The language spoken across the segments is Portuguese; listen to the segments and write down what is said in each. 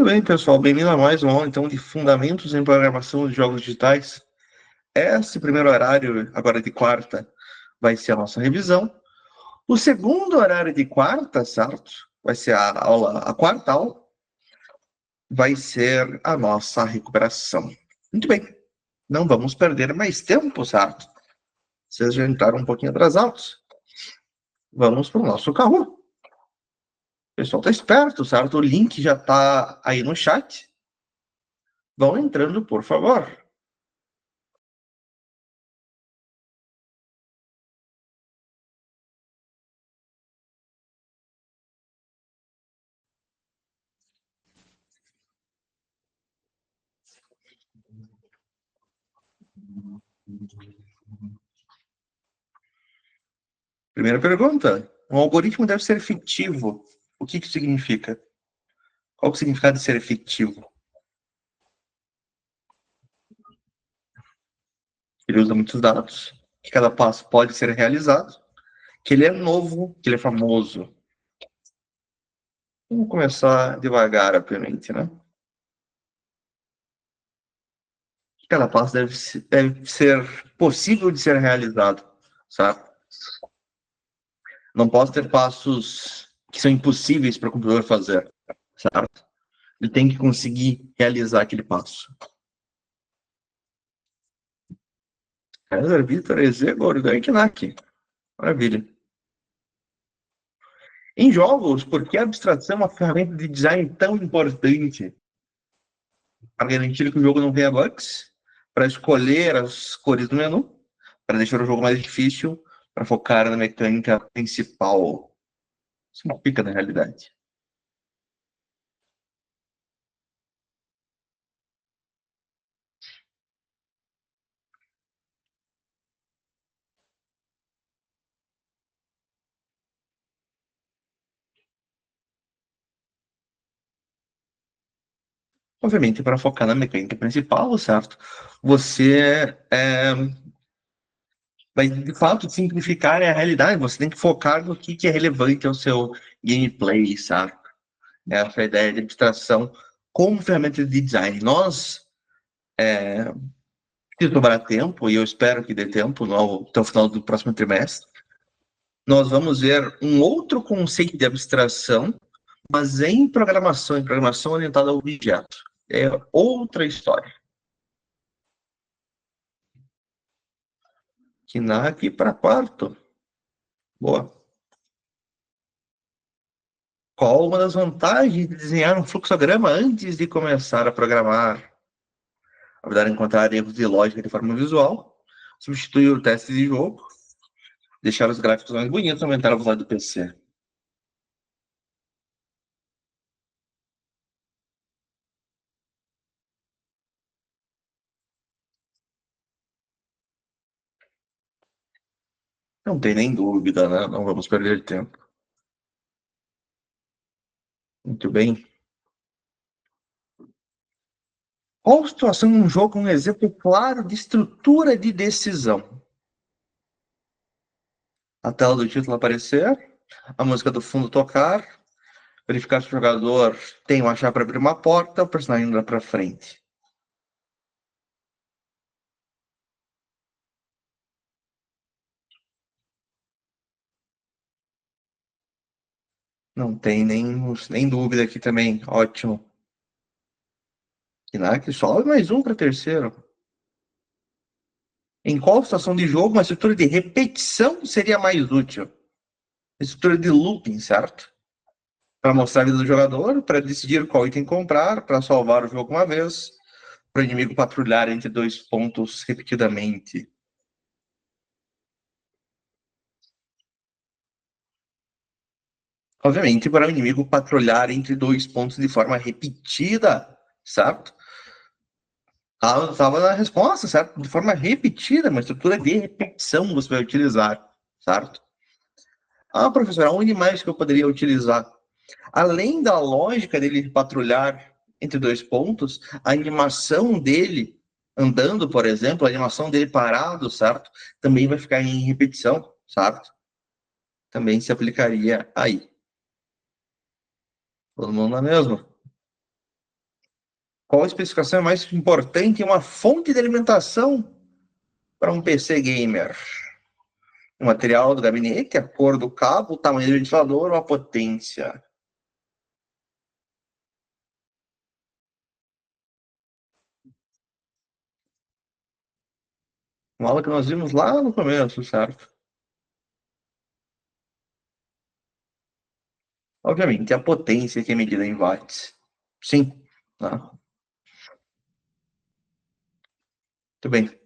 Muito bem, pessoal. Bem-vindo a mais uma aula, então, de Fundamentos em Programação de Jogos Digitais. Esse primeiro horário, agora de quarta, vai ser a nossa revisão. O segundo horário de quarta, certo? Vai ser a quarta aula, vai ser a nossa recuperação. Muito bem. Não vamos perder mais tempo, certo? Vocês já entraram um pouquinho atrasados. Vamos para o nosso carro. O pessoal está esperto, certo? O link já está aí no chat. Vão entrando, por favor. Primeira pergunta. Um algoritmo deve ser efetivo. O que significa? Qual o significado de ser efetivo? Ele usa muitos dados, que cada passo pode ser realizado, que ele é novo, que ele é famoso. Vamos começar devagar, obviamente, né? Cada passo deve ser possível de ser realizado, sabe? Não posso ter passos que são impossíveis para o computador fazer, certo? Ele tem que conseguir realizar aquele passo. César Vitor EZ Gorgon Knack. Maravilha. Em jogos, por que a abstração é uma ferramenta de design tão importante? Para garantir que o jogo não tenha bugs, para escolher as cores do menu, para deixar o jogo mais difícil, para focar na mecânica principal. Isso não fica na realidade. Obviamente, para focar na mecânica principal, certo? Você vai, de fato, simplificar a realidade. Você tem que focar no que é relevante ao seu gameplay, sabe? Essa é a ideia de abstração como ferramenta de design. Nós, se sobrar tempo, e eu espero que dê tempo até o final do próximo trimestre, nós vamos ver um outro conceito de abstração, mas em programação orientada ao objeto. É outra história. Knack para quarto. Boa. Qual uma das vantagens de desenhar um fluxograma antes de começar a programar? Ajudar a encontrar erros de lógica de forma visual, substituir o teste de jogo, deixar os gráficos mais bonitos, aumentar a velocidade do PC. Não tem nem dúvida, né? Não vamos perder tempo. Muito bem. Qual situação em um jogo é um exemplo claro de estrutura de decisão? A tela do título aparecer, a música do fundo tocar, verificar se o jogador tem uma chave para abrir uma porta, o personagem andar para frente. Não tem nem dúvida aqui também. Ótimo. Knack sobe mais um para terceiro. Em qual situação de jogo uma estrutura de repetição seria mais útil? Estrutura de looping, certo? Para mostrar a vida do jogador, para decidir qual item comprar, para salvar o jogo uma vez, para o inimigo patrulhar entre dois pontos repetidamente. Obviamente, para o inimigo patrulhar entre dois pontos de forma repetida, certo? Estava na resposta, certo? De forma repetida, uma estrutura de repetição você vai utilizar, certo? Ah, professor, onde mais que eu poderia utilizar? Além da lógica dele patrulhar entre dois pontos, a animação dele andando, por exemplo, a animação dele parado, certo? Também vai ficar em repetição, certo? Também se aplicaria aí. Todo mundo na mesma? Qual especificação é mais importante em uma fonte de alimentação para um PC gamer? O material do gabinete, a cor do cabo, o tamanho do ventilador ou a potência? Uma aula que nós vimos lá no começo, certo? Obviamente, a potência que é medida em watts. Sim. Tá. Muito bem.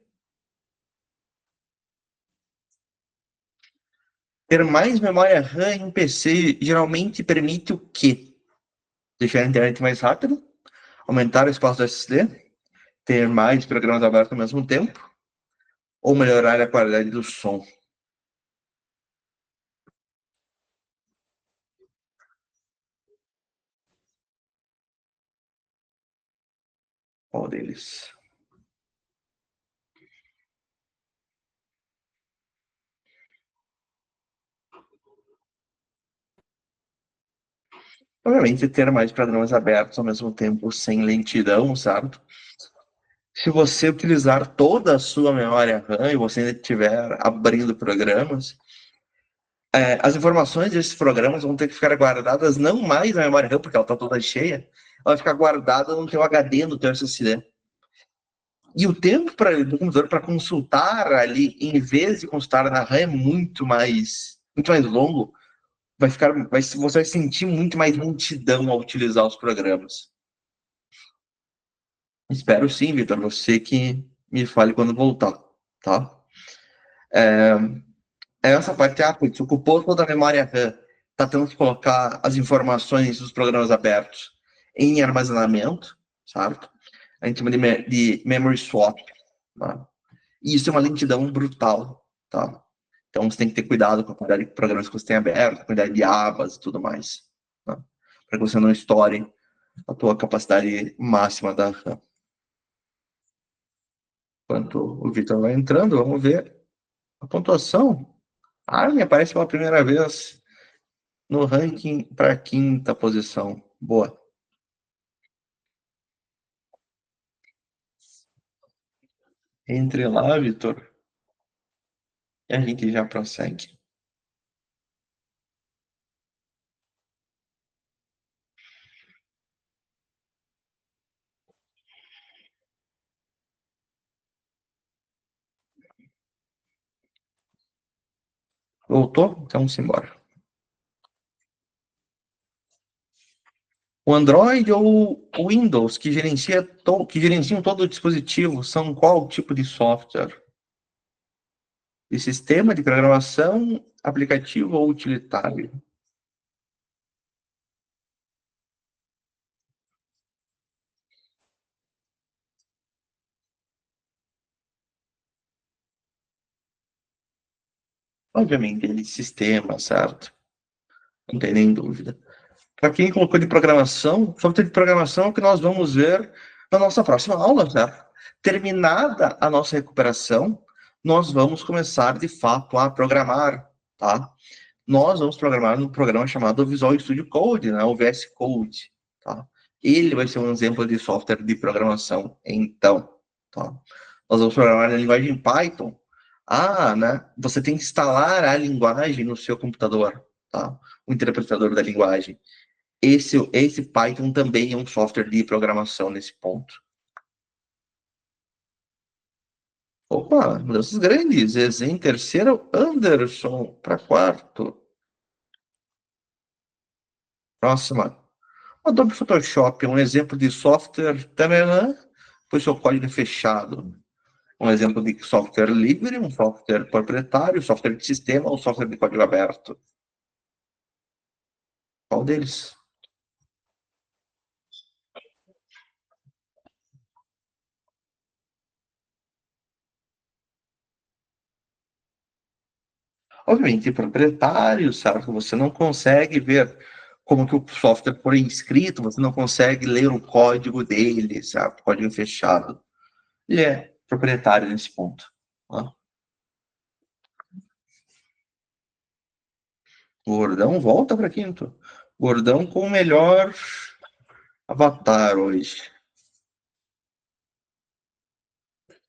Ter mais memória RAM em um PC geralmente permite o quê? Deixar a internet mais rápida, aumentar o espaço do SSD, ter mais programas abertos ao mesmo tempo, ou melhorar a qualidade do som? Qual deles? Obviamente, ter mais programas abertos ao mesmo tempo sem lentidão, certo? Se você utilizar toda a sua memória RAM e você ainda estiver abrindo programas, as informações desses programas vão ter que ficar guardadas não mais na memória RAM, porque ela está toda cheia, ela vai ficar guardada no teu HD, no teu SSD. E o tempo do computador para consultar ali, em vez de consultar na RAM, é muito mais longo. Você vai sentir muito mais lentidão ao utilizar os programas. Espero sim, Vitor, você que me fale quando voltar, tá? É, essa parte, putz, ocupou toda a memória RAM, tá tendo que colocar as informações dos programas abertos em armazenamento, certo? A gente chama de memory swap, tá? E isso é uma lentidão brutal, tá? Então você tem que ter cuidado com a quantidade de programas que você tem aberto, a quantidade de abas e tudo mais, tá? Para que você não estoure a tua capacidade máxima da RAM. Enquanto o Vitor vai entrando, vamos ver a pontuação. Me aparece pela primeira vez no ranking para a quinta posição. Boa. Entre lá, Vitor, e a gente já prossegue. Voltou? Então, vamos embora. O Android ou o Windows, que gerenciam todo o dispositivo, são qual tipo de software? De sistema de programação, aplicativo ou utilitário? Obviamente, ele é de sistema, certo? Não tem nem dúvida. Para quem colocou de programação, software de programação é o que nós vamos ver na nossa próxima aula, certo? Terminada a nossa recuperação, nós vamos começar de fato a programar, tá? Nós vamos programar num programa chamado Visual Studio Code, né? O VS Code, tá? Ele vai ser um exemplo de software de programação, então, tá? Nós vamos programar na linguagem Python. Né? Você tem que instalar a linguagem no seu computador, tá? O interpretador da linguagem. Esse Python também é um software de programação nesse ponto. Opa, mudanças grandes. Eze em terceiro, Anderson para quarto. Próxima. Adobe Photoshop é um exemplo de software, taranã, pois seu código é fechado. Um exemplo de software livre, um software proprietário, software de sistema ou software de código aberto. Qual deles? Obviamente, proprietário, sabe? Você não consegue ver como que o software foi inscrito, você não consegue ler o código dele, sabe? Código fechado. Ele é proprietário nesse ponto. Tá? Gordão volta para quinto. Gordão com o melhor avatar hoje.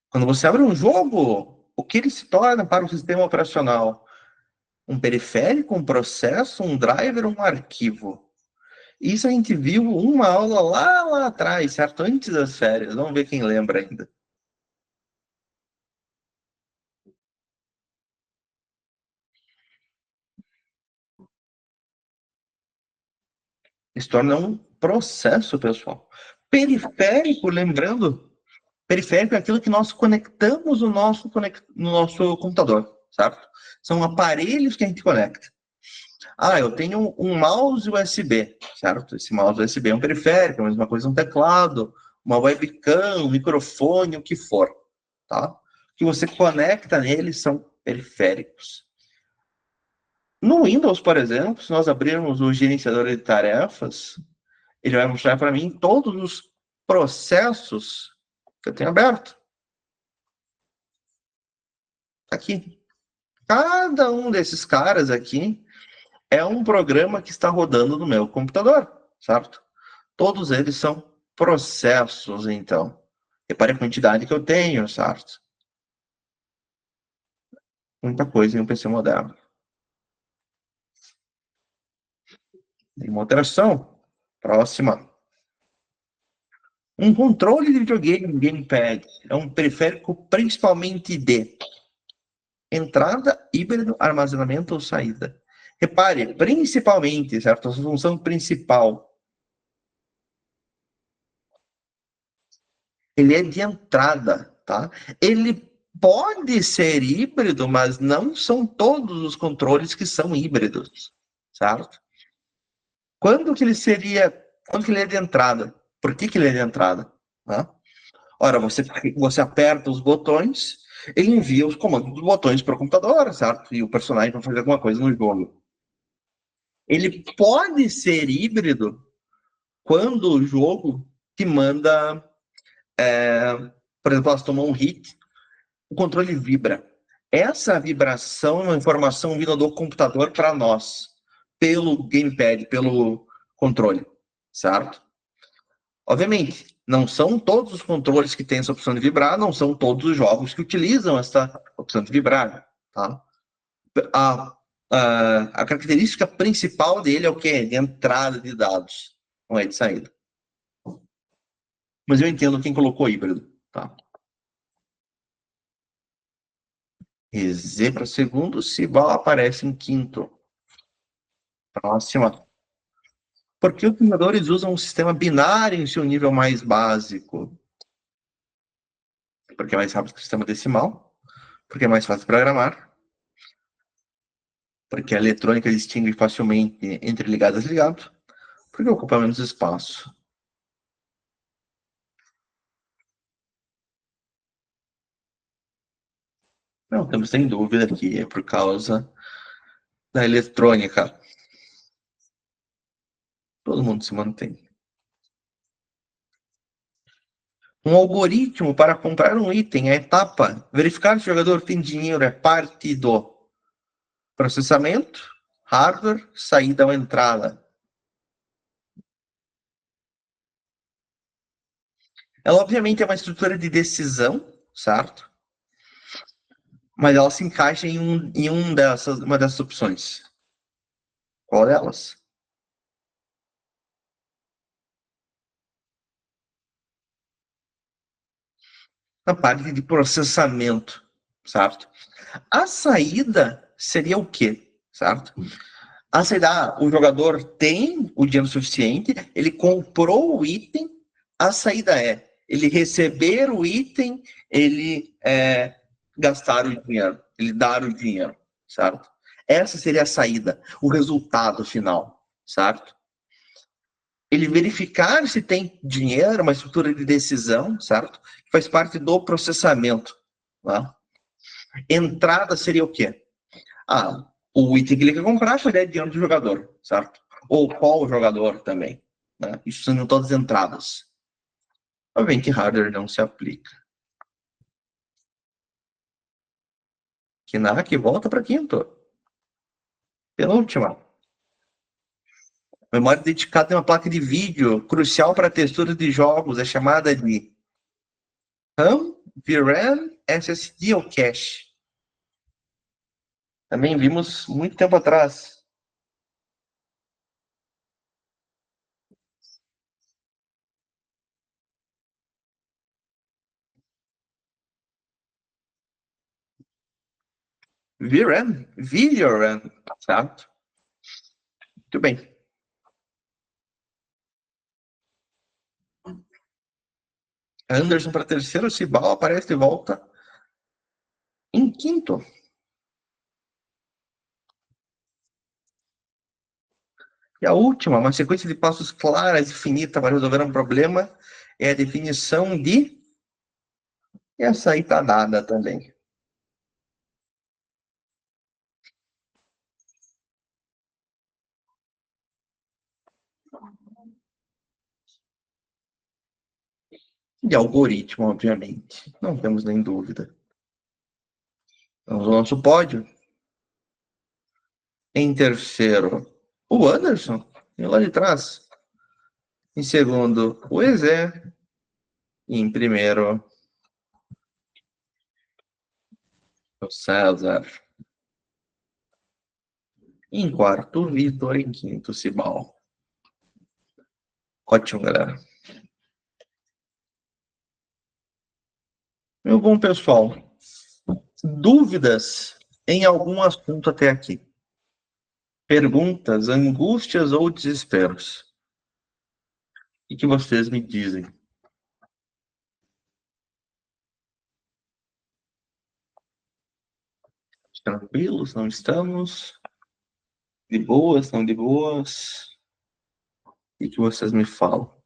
Quando você abre um jogo, o que ele se torna para o sistema operacional? Um periférico, um processo, um driver, um arquivo. Isso a gente viu uma aula lá atrás, certo? Antes das férias. Vamos ver quem lembra ainda. Se torna um processo, pessoal. Periférico, lembrando, periférico é aquilo que nós conectamos no nosso computador, certo? São aparelhos que a gente conecta. Ah, eu tenho um mouse USB, certo? Esse mouse USB é um periférico, a mesma coisa um teclado, uma webcam, um microfone, o que for, tá? O que você conecta nele são periféricos. No Windows, por exemplo, se nós abrirmos o gerenciador de tarefas, ele vai mostrar para mim todos os processos que eu tenho aberto. Aqui. Cada um desses caras aqui é um programa que está rodando no meu computador, certo? Todos eles são processos, então. Repare a quantidade que eu tenho, certo? Muita coisa em um PC moderno. Tem uma alteração. Próxima. Um controle de videogame, um gamepad, é um periférico principalmente de entrada, híbrido, armazenamento ou saída. Repare, principalmente, certo? A função principal. Ele é de entrada, tá? Ele pode ser híbrido, mas não são todos os controles que são híbridos, certo? Quando que ele seria, quando que ele é de entrada? Por que ele é de entrada? Né? Ora, você aperta os botões, ele envia os comandos dos botões para o computador, certo? E o personagem vai fazer alguma coisa no jogo. Ele pode ser híbrido quando o jogo te manda, por exemplo, elas tomam um hit, o controle vibra. Essa vibração é uma informação vinda do computador para nós, pelo gamepad, pelo controle, certo? Obviamente, não são todos os controles que têm essa opção de vibrar, não são todos os jogos que utilizam essa opção de vibrar, tá? A, a característica principal dele é o quê? De entrada de dados, não é de saída. Mas eu entendo quem colocou híbrido, tá? E Z para segundo, se igual aparece em quinto. Próxima. Por que os programadores usam um sistema binário em seu nível mais básico? Porque é mais rápido que o sistema decimal, porque é mais fácil de programar, porque a eletrônica distingue facilmente entre ligado e desligado, porque ocupa menos espaço. Não, temos sem dúvida que é por causa da eletrônica. Todo mundo se mantém. Um algoritmo para comprar um item, a etapa, verificar se o jogador tem dinheiro é parte do processamento, hardware, saída ou entrada. Ela, obviamente, é uma estrutura de decisão, certo? Mas ela se encaixa uma dessas opções. Qual delas? Na parte de processamento, certo? A saída seria o quê, certo? A saída, o jogador tem o dinheiro suficiente, ele comprou o item, a saída é ele receber o item, ele gastar o dinheiro, ele dar o dinheiro, certo? Essa seria a saída, o resultado final, certo? Ele verificar se tem dinheiro, uma estrutura de decisão, certo? Que faz parte do processamento. Tá? Entrada seria o quê? Ah, o item que ele quer comprar foi dinheiro do jogador, certo? Ou qual jogador também. Né? Isso são todas entradas. Obviamente, hardware não se aplica. Que volta para quinto. Penúltima. Memória dedicada em uma placa de vídeo, crucial para a textura de jogos, é chamada de RAM, VRAM, SSD ou cache? Também vimos muito tempo atrás. VRAM, Video RAM, certo? Muito bem. Anderson para terceiro, Cibal aparece de volta em quinto. E a última, uma sequência de passos claras e finita para resolver um problema, é a definição de... Essa aí tá dada também. De algoritmo, obviamente. Não temos nem dúvida. Vamos ao nosso pódio. Em terceiro, o Anderson, e lá de trás. Em segundo, o Ezé. E em primeiro, o César. Em quarto, o Vitor. Em quinto, o Cibal. Ótimo, galera. Meu bom pessoal, dúvidas em algum assunto até aqui? Perguntas, angústias ou desesperos? O que vocês me dizem? Tranquilos? Não estamos? De boas? Não de boas? O que vocês me falam?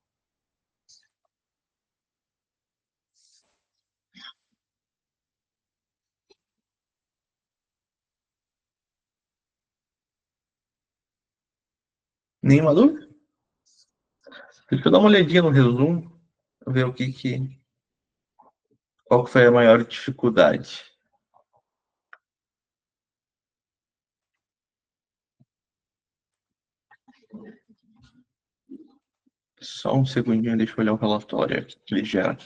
Nenhuma dúvida? Deixa eu dar uma olhadinha no resumo, ver qual foi a maior dificuldade. Só um segundinho, deixa eu olhar o relatório aqui que ele gera.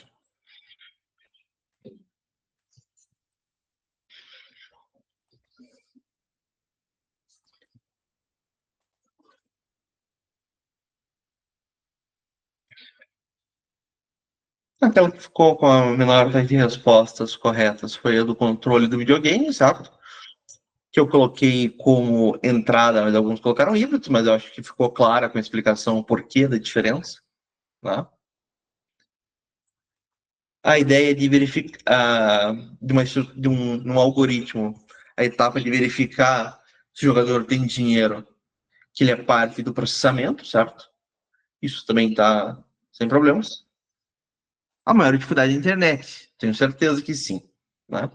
Aquela que ficou com a menor taxa de respostas corretas foi a do controle do videogame, certo? Que eu coloquei como entrada, mas alguns colocaram híbridos, mas eu acho que ficou clara com a explicação o porquê da diferença. Né? A ideia de verificar, um algoritmo, a etapa de verificar se o jogador tem dinheiro, que ele é parte do processamento, certo? Isso também está sem problemas. A maior dificuldade é a internet, tenho certeza que sim. Né?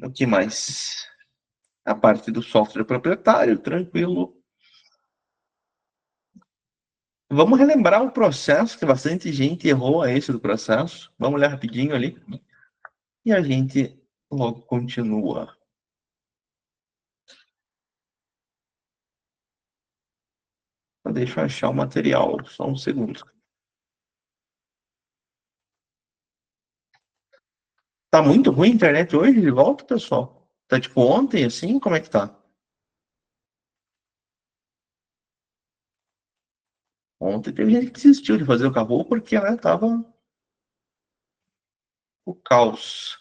O que mais? A parte do software proprietário, tranquilo. Vamos relembrar o processo, que bastante gente errou a esse do processo. Vamos olhar rapidinho ali. E a gente logo continua. Deixa eu achar o material, só um segundo. Tá muito ruim a internet hoje de volta, pessoal? Tá tipo ontem, assim? Como é que tá? Ontem teve gente que desistiu de fazer o carro porque né, tava o caos.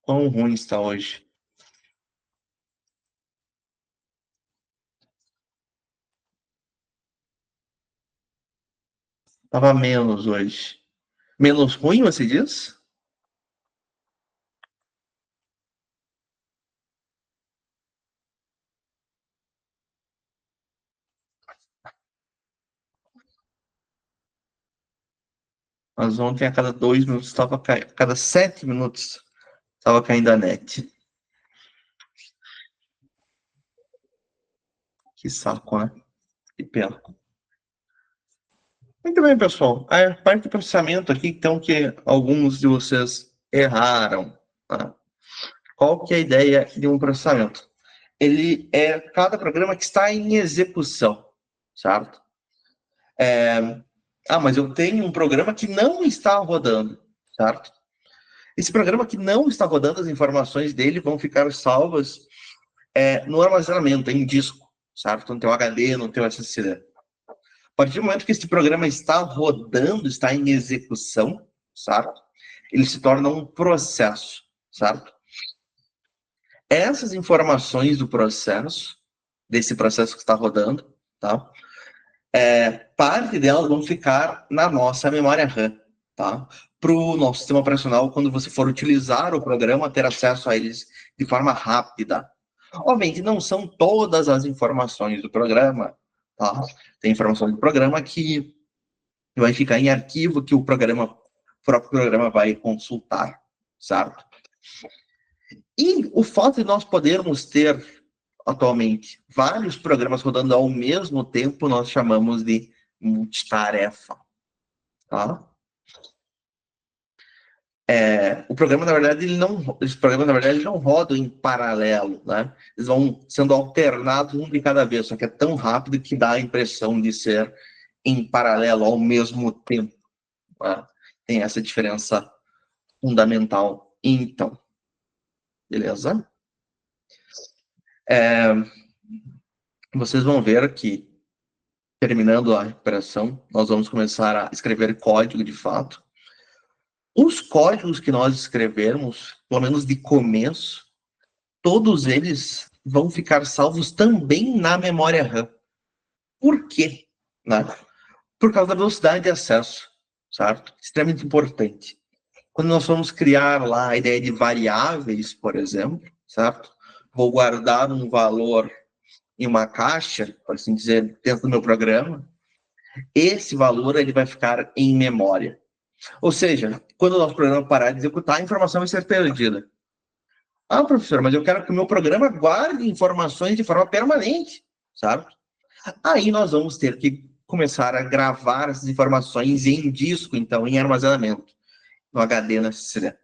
Quão ruim está hoje. Tava menos hoje. Menos ruim, você diz? Mas ontem a cada 2 minutos estava caindo. A cada 7 minutos estava caindo a net. Que saco, né? Que pena. Muito bem, pessoal. A parte de processamento aqui, então, que alguns de vocês erraram. Tá? Qual que é a ideia de um processamento? ele é cada programa que está em execução, certo? Mas eu tenho um programa que não está rodando, certo? Esse programa que não está rodando, as informações dele vão ficar salvas no armazenamento, em disco, certo? No teu HD, no teu SSD. A partir do momento que esse programa está rodando, está em execução, certo? Ele se torna um processo, certo? Essas informações do processo, desse processo que está rodando, tá? Parte delas vão ficar na nossa memória RAM, tá? Para o nosso sistema operacional, quando você for utilizar o programa, ter acesso a eles de forma rápida. Obviamente, não são todas as informações do programa, tá? Tem informações do programa que vai ficar em arquivo que o próprio programa vai consultar, certo? E o fato de nós podermos ter, atualmente, vários programas rodando ao mesmo tempo, nós chamamos de multitarefa, tá? O programa, na verdade, os programas, na verdade, não rodam em paralelo, né? Eles vão sendo alternados um de cada vez, só que é tão rápido que dá a impressão de ser em paralelo ao mesmo tempo, né? Tem essa diferença fundamental. Então, beleza? Vocês vão ver que, terminando a recuperação, nós vamos começar a escrever código de fato. Os códigos que nós escrevermos, pelo menos de começo, todos eles vão ficar salvos também na memória RAM. Por quê? Né? Por causa da velocidade de acesso, certo? Extremamente importante. Quando nós vamos criar lá a ideia de variáveis, por exemplo, certo? Vou guardar um valor em uma caixa, por assim dizer, dentro do meu programa. Esse valor ele vai ficar em memória. Ou seja, quando o nosso programa parar de executar, a informação vai ser perdida. Professor, mas eu quero que o meu programa guarde informações de forma permanente, sabe? Aí nós vamos ter que começar a gravar essas informações em disco, então, em armazenamento, no HD, na SSD.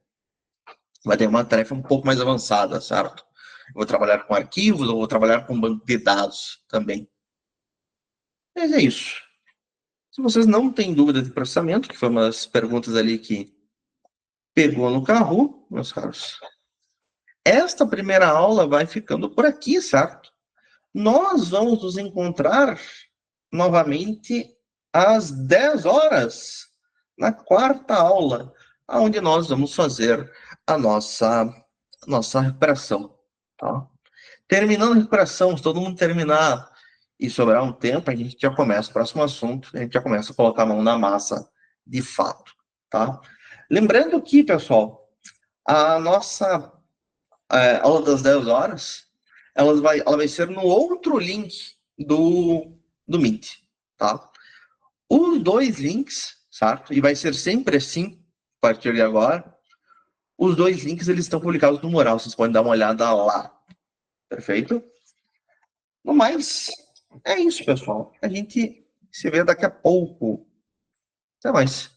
Vai ter uma tarefa um pouco mais avançada, certo? Eu vou trabalhar com arquivos, ou vou trabalhar com banco de dados também. Mas é isso. Se vocês não têm dúvida de processamento, que foi uma das perguntas ali que pegou no carro, meus caros, esta primeira aula vai ficando por aqui, certo? Nós vamos nos encontrar novamente às 10 horas, na quarta aula, onde nós vamos fazer a nossa recuperação. Tá? Terminando a recuperação, se todo mundo terminar e sobrar um tempo, a gente já começa o próximo assunto, a gente já começa a colocar a mão na massa de fato. Tá? Lembrando que, pessoal, a nossa aula das 10 horas, ela vai ser no outro link do Meet, tá? Os dois links, certo? E vai ser sempre assim, a partir de agora. Os dois links, eles estão publicados no mural, vocês podem dar uma olhada lá. Perfeito? No mais, é isso, pessoal. A gente se vê daqui a pouco. Até mais.